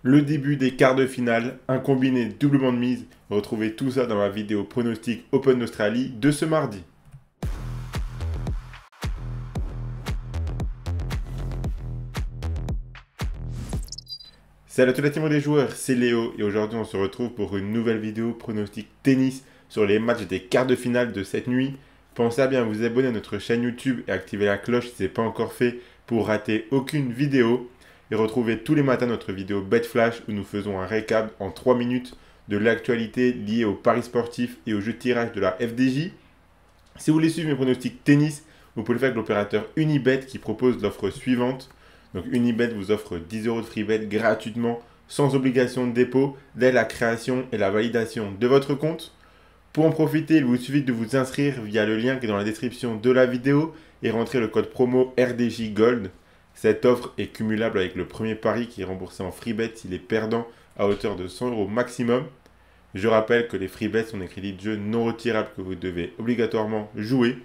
le début des quarts de finale, un combiné doublement de mise. Retrouvez tout ça dans ma vidéo pronostic Open d'Australie de ce mardi. Salut à toute la team des joueurs, c'est Léo et aujourd'hui on se retrouve pour une nouvelle vidéo pronostic tennis sur les matchs des quarts de finale de cette nuit. Pensez à bien vous abonner à notre chaîne YouTube et activer la cloche si ce n'est pas encore fait pour rater aucune vidéo. Et retrouvez tous les matins notre vidéo Bet Flash où nous faisons un récap en 3 minutes de l'actualité liée aux paris sportifs et au jeu de tirage de la FDJ. Si vous voulez suivre mes pronostics tennis, vous pouvez le faire avec l'opérateur Unibet qui propose l'offre suivante. Donc Unibet vous offre 10 € de free bet gratuitement sans obligation de dépôt dès la création et la validation de votre compte. Pour en profiter, il vous suffit de vous inscrire via le lien qui est dans la description de la vidéo et rentrer le code promo RDJ Gold. Cette offre est cumulable avec le premier pari qui est remboursé en free bet s'il est perdant à hauteur de 100 € maximum. Je rappelle que les free bets sont des crédits de jeu non retirables que vous devez obligatoirement jouer.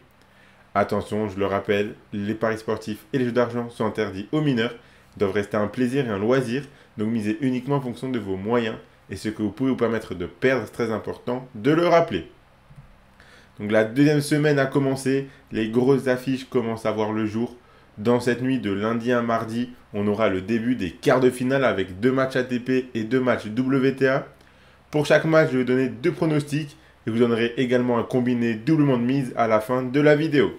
Attention, je le rappelle, les paris sportifs et les jeux d'argent sont interdits aux mineurs, doivent rester un plaisir et un loisir, donc misez uniquement en fonction de vos moyens et ce que vous pouvez vous permettre de perdre, c'est très important de le rappeler. Donc la deuxième semaine a commencé, les grosses affiches commencent à voir le jour. Dans cette nuit de lundi à mardi, on aura le début des quarts de finale avec 2 matchs ATP et 2 matchs WTA. Pour chaque match, je vais donner 2 pronostics et vous donnerai également un combiné doublement de mise à la fin de la vidéo.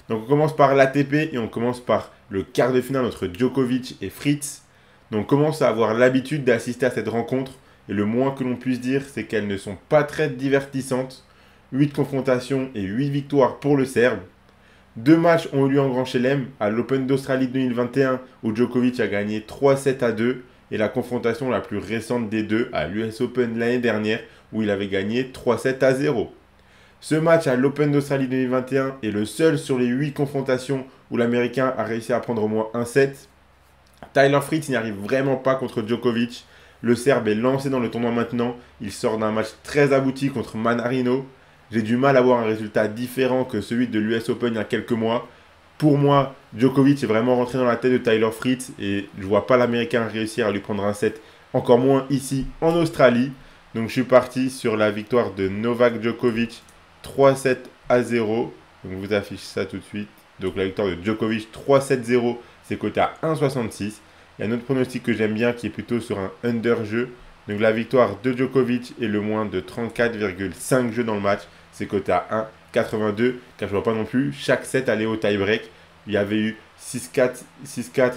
Donc on commence par l'ATP et on commence par le quart de finale entre Djokovic et Fritz. Donc on commence à avoir l'habitude d'assister à cette rencontre et le moins que l'on puisse dire, c'est qu'elles ne sont pas très divertissantes. 8 confrontations et 8 victoires pour le Serbe. 2 matchs ont eu lieu en Grand Chelem à l'Open d'Australie 2021 où Djokovic a gagné 3-7-2 et la confrontation la plus récente des deux à l'US Open l'année dernière où il avait gagné 3-7-0. Ce match à l'Open d'Australie 2021 est le seul sur les 8 confrontations où l'Américain a réussi à prendre au moins un set. Tyler Fritz n'y arrive vraiment pas contre Djokovic. Le Serbe est lancé dans le tournoi maintenant. Il sort d'un match très abouti contre Manarino. J'ai du mal à voir un résultat différent que celui de l'US Open il y a quelques mois. Pour moi, Djokovic est vraiment rentré dans la tête de Tyler Fritz et je ne vois pas l'Américain réussir à lui prendre un set, encore moins ici en Australie. Donc je suis parti sur la victoire de Novak Djokovic 3-7-0. Donc je vous affiche ça tout de suite. Donc la victoire de Djokovic 3-7-0, c'est coté à 1,66. Il y a un autre pronostic que j'aime bien qui est plutôt sur un under jeu. Donc la victoire de Djokovic est le moins de 34,5 jeux dans le match. C'est coté à 1,82. Car je ne vois pas non plus chaque set aller au tie-break. Il y avait eu 6-4, 6-4,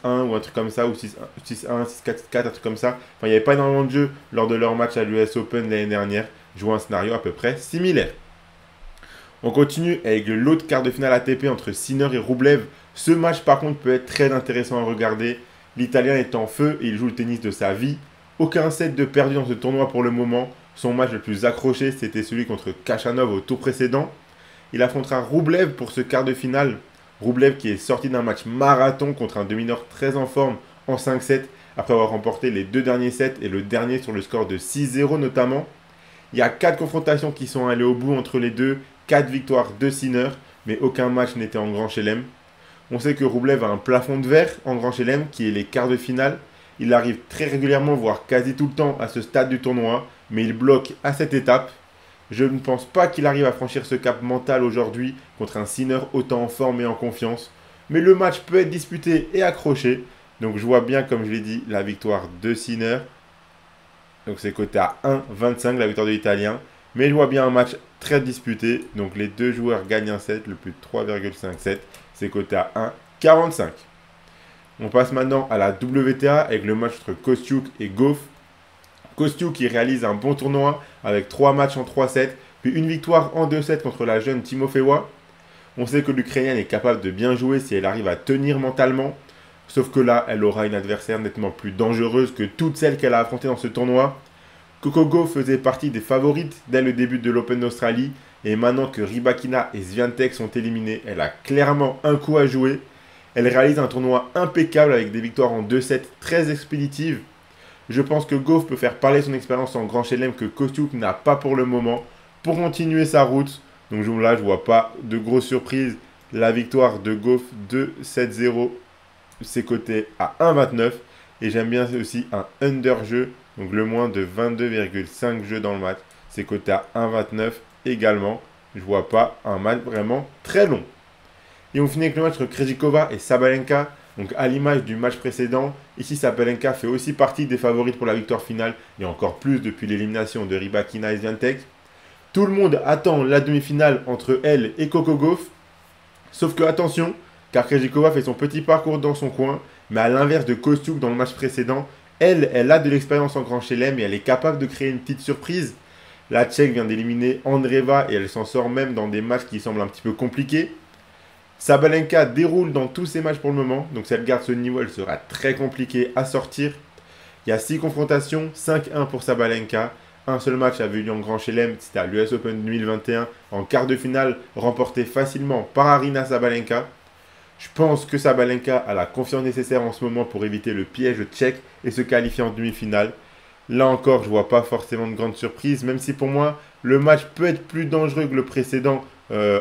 6-1 ou un truc comme ça. Ou 6-1, 6-4, 6-4, un truc comme ça. Enfin, il n'y avait pas énormément de jeux lors de leur match à l'US Open l'année dernière. Je vois un scénario à peu près similaire. On continue avec l'autre quart de finale ATP entre Sinner et Rublev. Ce match par contre peut être très intéressant à regarder. L'Italien est en feu et il joue le tennis de sa vie. Aucun set de perdu dans ce tournoi pour le moment. Son match le plus accroché, c'était celui contre Khachanov au tour précédent. Il affrontera Rublev pour ce quart de finale. Rublev qui est sorti d'un match marathon contre un demi-nord très en forme en 5-7 après avoir remporté les 2 derniers sets et le dernier sur le score de 6-0 notamment. Il y a 4 confrontations qui sont allées au bout entre les deux, 4 victoires de Sinner, mais aucun match n'était en Grand Chelem. On sait que Rublev a un plafond de verre en Grand Chelem qui est les quarts de finale. Il arrive très régulièrement, voire quasi tout le temps à ce stade du tournoi, mais il bloque à cette étape. Je ne pense pas qu'il arrive à franchir ce cap mental aujourd'hui contre un Sinner autant en forme et en confiance. Mais le match peut être disputé et accroché. Donc je vois bien, comme je l'ai dit, la victoire de Sinner. Donc c'est coté à 1,25 la victoire de l'Italien. Mais je vois bien un match très disputé. Donc les deux joueurs gagnent un set, le plus de 3,57. C'est coté à 1,45. On passe maintenant à la WTA avec le match entre Kostiuk et Gauff. Kostiuk qui réalise un bon tournoi avec 3 matchs en 3-7, puis une victoire en 2-7 contre la jeune Timofewa. On sait que l'Ukrainienne est capable de bien jouer si elle arrive à tenir mentalement. Sauf que là, elle aura une adversaire nettement plus dangereuse que toutes celles qu'elle a affrontées dans ce tournoi. Coco Gauff faisait partie des favorites dès le début de l'Open d'Australie. Et maintenant que Rybakina et Swiatek sont éliminés, elle a clairement un coup à jouer. Elle réalise un tournoi impeccable avec des victoires en 2-7 très expéditives. Je pense que Gauff peut faire parler son expérience en Grand Chelem que Kostiuk n'a pas pour le moment pour continuer sa route. Donc là, je ne vois pas de grosses surprises. La victoire de Gauff 2-7-0, c'est coté à 1,29. Et j'aime bien aussi un under jeu, donc le moins de 22,5 jeux dans le match. C'est coté à 1,29 également. Je vois pas un match vraiment très long. Et on finit avec le match entre Krejcikova et Sabalenka. Donc à l'image du match précédent, ici Sabalenka fait aussi partie des favorites pour la victoire finale, et encore plus depuis l'élimination de Rybakina et Swiatek. Tout le monde attend la demi-finale entre elle et Coco Gauff. Sauf que attention, car Krejcikova fait son petit parcours dans son coin, mais à l'inverse de Kostyuk dans le match précédent, elle a de l'expérience en Grand Chelem et elle est capable de créer une petite surprise. La Tchèque vient d'éliminer Andreeva et elle s'en sort même dans des matchs qui semblent un petit peu compliqués. Sabalenka déroule dans tous ses matchs pour le moment, donc si elle garde ce niveau, elle sera très compliquée à sortir. Il y a 6 confrontations, 5-1 pour Sabalenka. Un seul match avait eu lieu en Grand Chelem, c'était à l'US Open 2021, en quart de finale, remporté facilement par Aryna Sabalenka. Je pense que Sabalenka a la confiance nécessaire en ce moment pour éviter le piège tchèque et se qualifier en demi-finale. Là encore, je ne vois pas forcément de grande surprise, même si pour moi, le match peut être plus dangereux que le précédent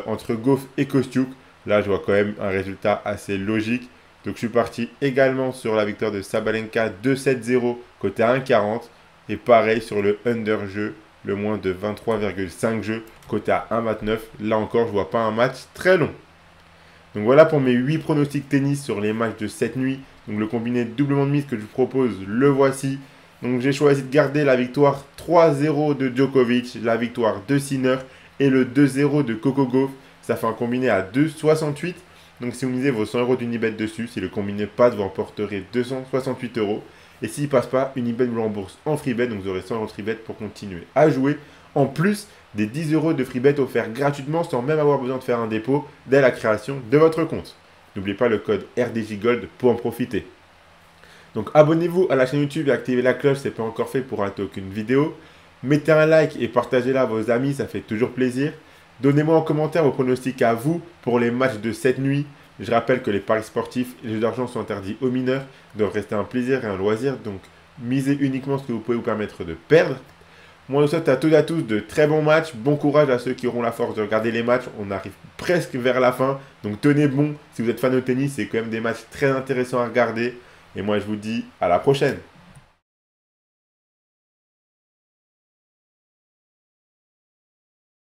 entre Gauff et Kostyuk. Là, je vois quand même un résultat assez logique. Donc, je suis parti également sur la victoire de Sabalenka 2-7-0, côté à 1,40. Et pareil sur le under jeu, le moins de 23,5 jeux, côté à 1,29. Là encore, je ne vois pas un match très long. Donc voilà pour mes 8 pronostics tennis sur les matchs de cette nuit. Donc le combiné doublement de mise que je vous propose, le voici. Donc j'ai choisi de garder la victoire 3-0 de Djokovic, la victoire de Sinner et le 2-0 de Coco Gauff. Ça fait un combiné à 2,68. Donc si vous misez vos 100 € d'Unibet dessus, si le combiné passe, vous remporterez 268 €. Et s'il ne passe pas, Unibet vous rembourse en freebet. Donc vous aurez 100 € de freebet pour continuer à jouer. En plus des 10 € de freebet offerts gratuitement sans même avoir besoin de faire un dépôt dès la création de votre compte. N'oubliez pas le code RDJGOLD pour en profiter. Donc abonnez-vous à la chaîne YouTube et activez la cloche si ce n'est pas encore fait pour rater aucune vidéo. Mettez un like et partagez-la à vos amis, ça fait toujours plaisir. Donnez-moi en commentaire vos pronostics à vous pour les matchs de cette nuit. Je rappelle que les paris sportifs et les jeux d'argent sont interdits aux mineurs, doivent rester un plaisir et un loisir, donc misez uniquement ce que vous pouvez vous permettre de perdre. Moi, je vous souhaite à toutes et à tous de très bons matchs. Bon courage à ceux qui auront la force de regarder les matchs. On arrive presque vers la fin, donc tenez bon. Si vous êtes fan de tennis, c'est quand même des matchs très intéressants à regarder. Et moi, je vous dis à la prochaine.